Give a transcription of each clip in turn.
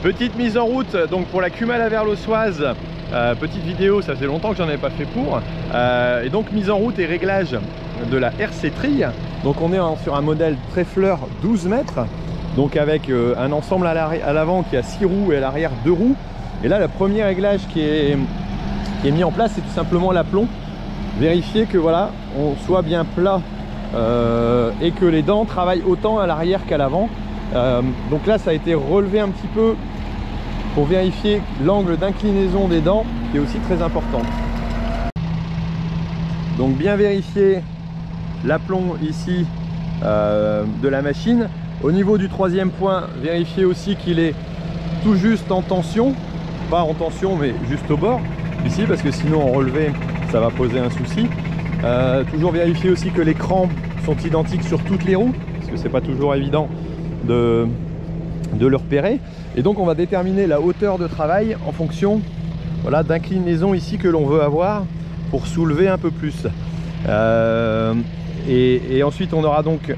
Petite mise en route donc pour la Cumalaverlossoise, petite vidéo, ça faisait longtemps que j'en avais pas fait pour, et donc mise en route et réglage de la RC Trille. Donc on est sur un modèle Treffler 12 mètres, donc avec un ensemble à l'avant qui a 6 roues et à l'arrière 2 roues. Et là, le premier réglage qui est mis en place, c'est tout simplement l'aplomb. Vérifier que voilà, on soit bien plat et que les dents travaillent autant à l'arrière qu'à l'avant. Donc là, ça a été relevé un petit peu pour vérifier l'angle d'inclinaison des dents, qui est aussi très importante. Donc bien vérifier l'aplomb ici de la machine. Au niveau du troisième point, vérifier aussi qu'il est tout juste en tension, pas en tension mais juste au bord ici, parce que sinon en relevé ça va poser un souci. Toujours vérifier aussi que les crans sont identiques sur toutes les roues, parce que c'est pas toujours évident de le repérer. Et donc on va déterminer la hauteur de travail en fonction, voilà, d'inclinaison ici que l'on veut avoir pour soulever un peu plus. Et ensuite on aura donc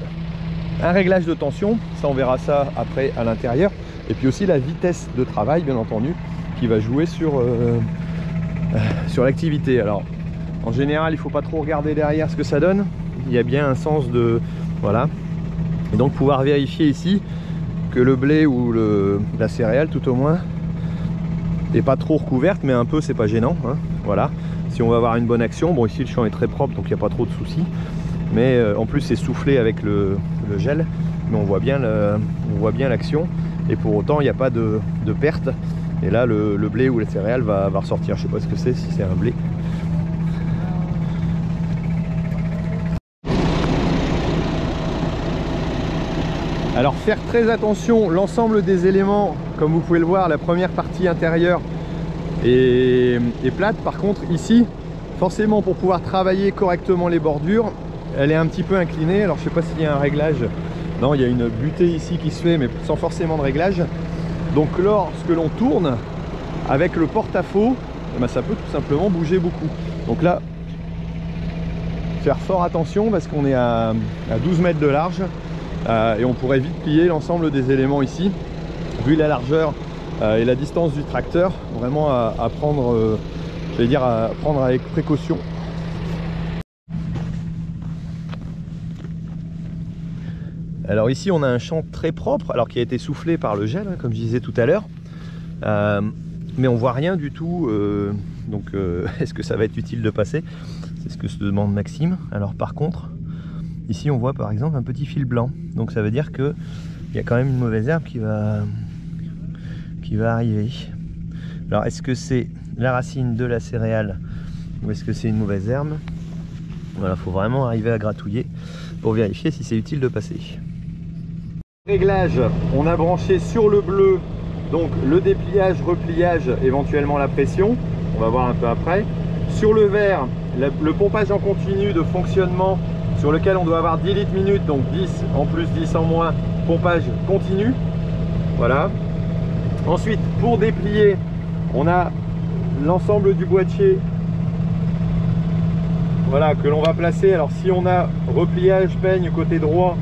un réglage de tension, ça on verra ça après à l'intérieur, et puis aussi la vitesse de travail bien entendu qui va jouer sur l'activité. Alors en général il ne faut pas trop regarder derrière ce que ça donne, il y a bien un sens de voilà, et donc pouvoir vérifier ici que le blé ou la céréale tout au moins n'est pas trop recouverte, mais un peu c'est pas gênant, hein. Voilà, si on va avoir une bonne action. Bon, ici le champ est très propre donc il n'y a pas trop de soucis, mais en plus c'est soufflé avec le gel, mais on voit bien l'action, et pour autant il n'y a pas de perte. Et là le blé ou la céréale va ressortir. Je sais pas ce que c'est, si c'est un blé. Alors faire très attention, l'ensemble des éléments, comme vous pouvez le voir, la première partie intérieure est plate. Par contre ici, forcément pour pouvoir travailler correctement les bordures, elle est un petit peu inclinée. Alors je sais pas s'il y a un réglage. Non, il y a une butée ici qui se fait, mais sans forcément de réglage. Donc lorsque l'on tourne avec le porte-à-faux, eh ben, ça peut tout simplement bouger beaucoup. Donc là, faire fort attention parce qu'on est à 12 mètres de large. Et on pourrait vite plier l'ensemble des éléments ici, vu la largeur et la distance du tracteur. Vraiment à prendre, j'allais dire, à prendre avec précaution. Alors ici on a un champ très propre, alors qui a été soufflé par le gel, hein, comme je disais tout à l'heure, mais on voit rien du tout. Donc est-ce que ça va être utile de passer? C'est ce que se demande Maxime. Alors par contre, ici on voit par exemple un petit fil blanc, donc ça veut dire que il y a quand même une mauvaise herbe qui va arriver. Alors est-ce que c'est la racine de la céréale ou est-ce que c'est une mauvaise herbe? Voilà, faut vraiment arriver à gratouiller pour vérifier si c'est utile de passer. Réglage, on a branché sur le bleu donc le dépliage, repliage, éventuellement la pression, on va voir un peu après. Sur le vert, le pompage en continu de fonctionnement, sur lequel on doit avoir 10 litres minute, donc 10 en plus, 10 en moins, pompage continu. Voilà. Ensuite, pour déplier, on a l'ensemble du boîtier, voilà, que l'on va placer. Alors si on a repliage, peigne côté droit,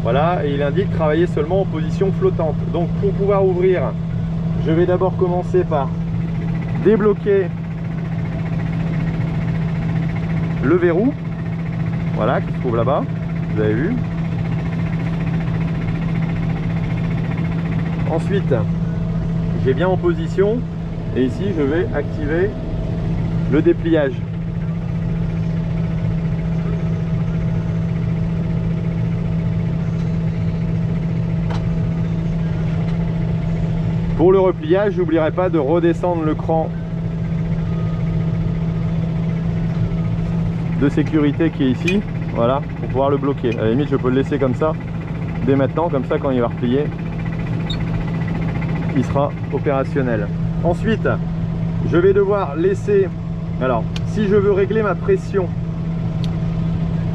voilà, et il indique travailler seulement en position flottante. Donc pour pouvoir ouvrir, je vais d'abord commencer par débloquer le verrou, voilà, qui se trouve là-bas, vous avez vu. Ensuite, j'ai bien en position, et ici je vais activer le dépliage. Pour le repliage, j'oublierai pas de redescendre le cran de sécurité qui est ici, voilà, pour pouvoir le bloquer. À la limite, je peux le laisser comme ça dès maintenant, comme ça quand il va replier, il sera opérationnel. Ensuite, je vais devoir laisser, alors si je veux régler ma pression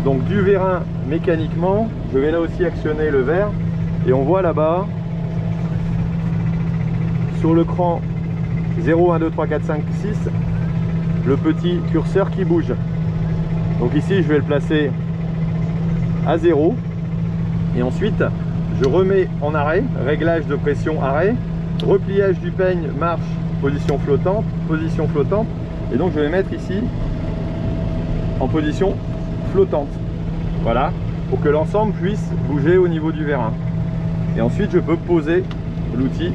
donc du vérin mécaniquement, je vais là aussi actionner le verre, et on voit là-bas sur le cran 0, 1, 2, 3, 4, 5, 6 le petit curseur qui bouge. Donc ici je vais le placer à 0, et ensuite je remets en arrêt, réglage de pression arrêt, repliage du peigne, marche, position flottante, et donc je vais mettre ici en position flottante, voilà, pour que l'ensemble puisse bouger au niveau du vérin. Et ensuite je peux poser l'outil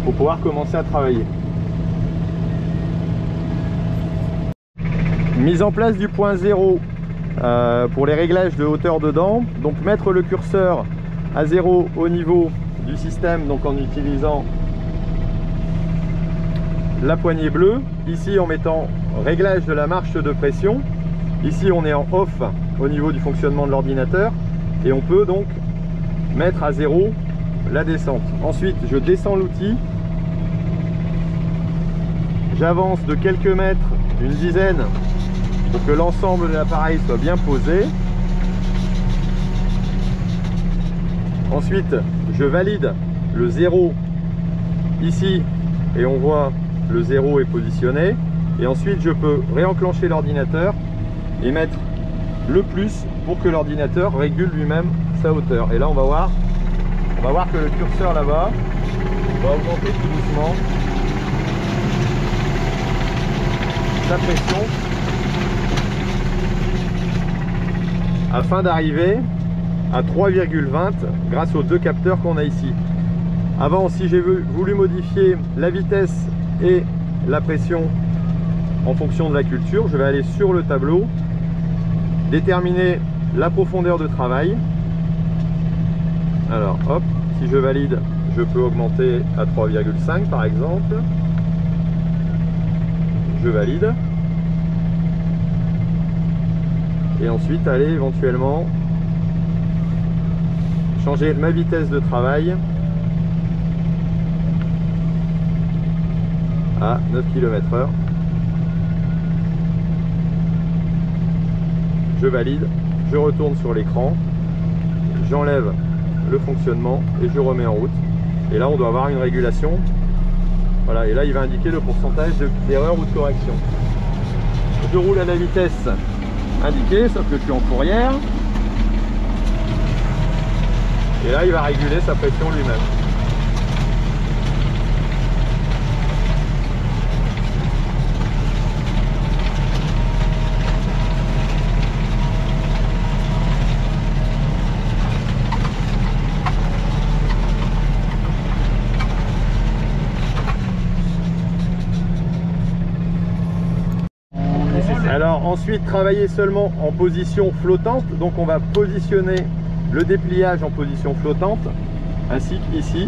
pour pouvoir commencer à travailler. Mise en place du point 0 pour les réglages de hauteur de dents. Donc mettre le curseur à 0 au niveau du système, donc en utilisant la poignée bleue. Ici en mettant réglage de la marche de pression. Ici on est en off au niveau du fonctionnement de l'ordinateur. Et on peut donc mettre à 0 la descente. Ensuite je descends l'outil. J'avance de quelques mètres, une dizaine, pour que l'ensemble de l'appareil soit bien posé. Ensuite, je valide le 0 ici et on voit le 0 est positionné. Et ensuite, je peux réenclencher l'ordinateur et mettre le plus pour que l'ordinateur régule lui-même sa hauteur. Et là, on va voir que le curseur là-bas va augmenter tout doucement sa pression afin d'arriver à 3,20 grâce aux deux capteurs qu'on a ici. Avant, si j'ai voulu modifier la vitesse et la pression en fonction de la culture, je vais aller sur le tableau, déterminer la profondeur de travail. Alors hop, si je valide, je peux augmenter à 3,5 par exemple. Je valide. Et ensuite aller éventuellement changer ma vitesse de travail à 9 km/h. Je valide, je retourne sur l'écran, j'enlève le fonctionnement et je remets en route. Et là on doit avoir une régulation. Voilà, et là il va indiquer le pourcentage d'erreur ou de correction. Je roule à la vitesse indiquée, sauf que je suis en fourrière. Et là il va réguler sa pression lui-même. Alors ensuite travailler seulement en position flottante, donc on va positionner le dépliage en position flottante, ainsi qu'ici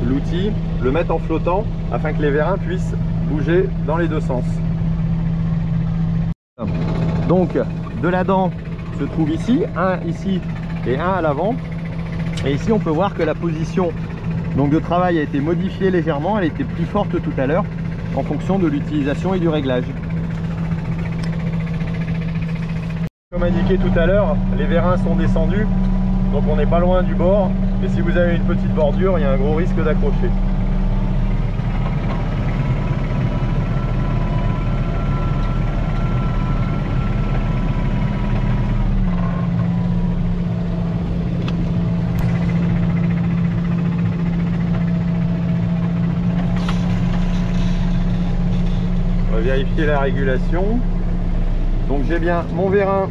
l'outil, le mettre en flottant afin que les vérins puissent bouger dans les deux sens. Donc de la dent se trouve ici, un ici et un à l'avant, et ici on peut voir que la position donc de travail a été modifiée légèrement, elle était plus forte tout à l'heure en fonction de l'utilisation et du réglage. Comme indiqué tout à l'heure, les vérins sont descendus, donc on n'est pas loin du bord. Et si vous avez une petite bordure, il y a un gros risque d'accrocher. On va vérifier la régulation. Donc j'ai bien mon vérin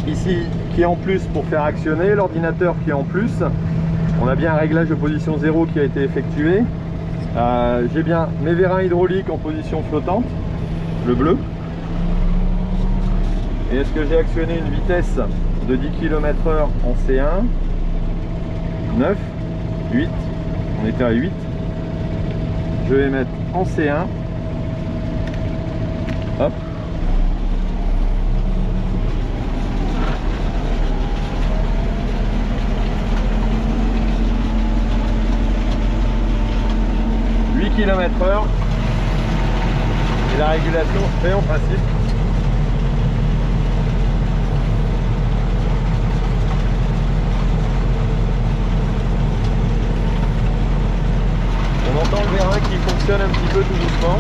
ici qui est en plus pour faire actionner, l'ordinateur qui est en plus. On a bien un réglage de position 0 qui a été effectué. J'ai bien mes vérins hydrauliques en position flottante, le bleu. Et est-ce que j'ai actionné une vitesse de 10 km/h en C1, 9, 8, on était à 8. Je vais mettre en C1. Hop. km/h et la régulation fait en principe. On entend le vérin qui fonctionne un petit peu tout doucement.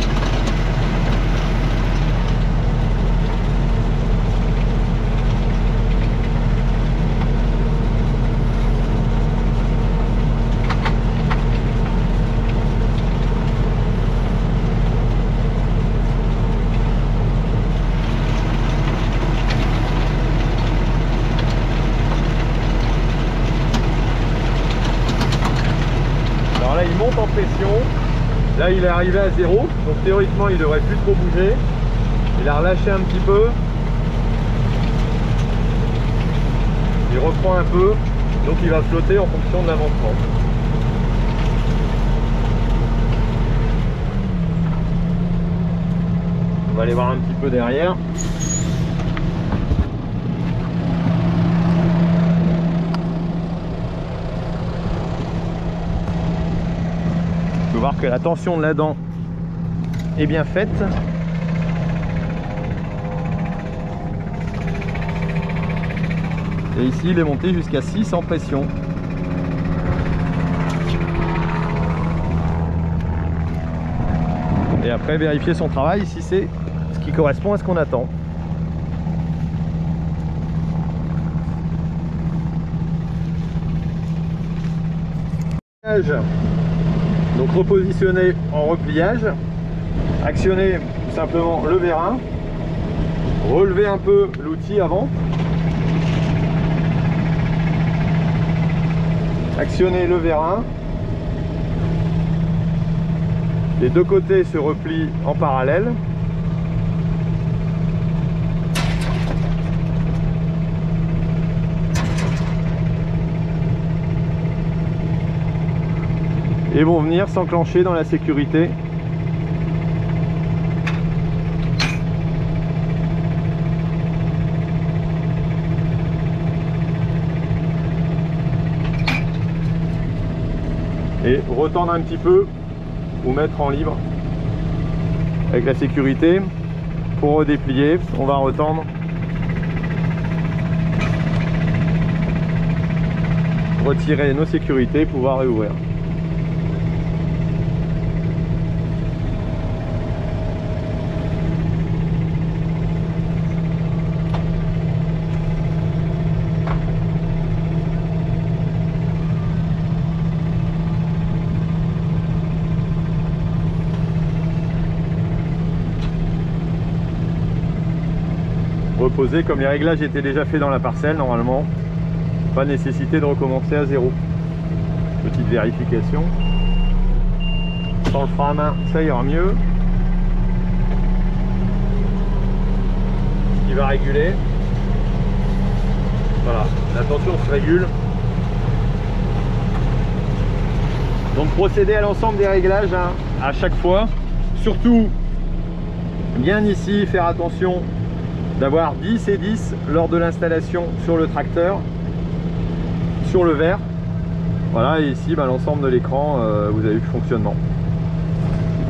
là il monte en pression. Là il est arrivé à 0, donc théoriquement il devrait plus trop bouger. Il a relâché un petit peu. Il reprend un peu, donc il va flotter en fonction de l'avancement. On va aller voir un petit peu derrière. On peut voir que la tension de la dent est bien faite. Et ici il est monté jusqu'à 6 sans pression. Et après vérifier son travail si c'est ce qui correspond à ce qu'on attend. Donc repositionner en repliage, actionner tout simplement le vérin, relever un peu l'outil avant, actionner le vérin, les deux côtés se replient en parallèle. Et vont venir s'enclencher dans la sécurité. Et retendre un petit peu ou mettre en libre avec la sécurité. Pour redéplier, on va retendre. Retirer nos sécurités, pouvoir réouvrir. Reposer comme les réglages étaient déjà faits dans la parcelle, normalement pas nécessité de recommencer à 0. Petite vérification. Sans le frein à main, ça ira mieux. Ce qui va réguler. Voilà, la tension se régule. Donc procéder à l'ensemble des réglages hein, à chaque fois. Surtout bien ici, faire attention d'avoir 10 et 10 lors de l'installation sur le tracteur, sur le verre. Voilà, et ici l'ensemble de l'écran, vous avez vu le fonctionnement.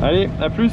Allez, à plus!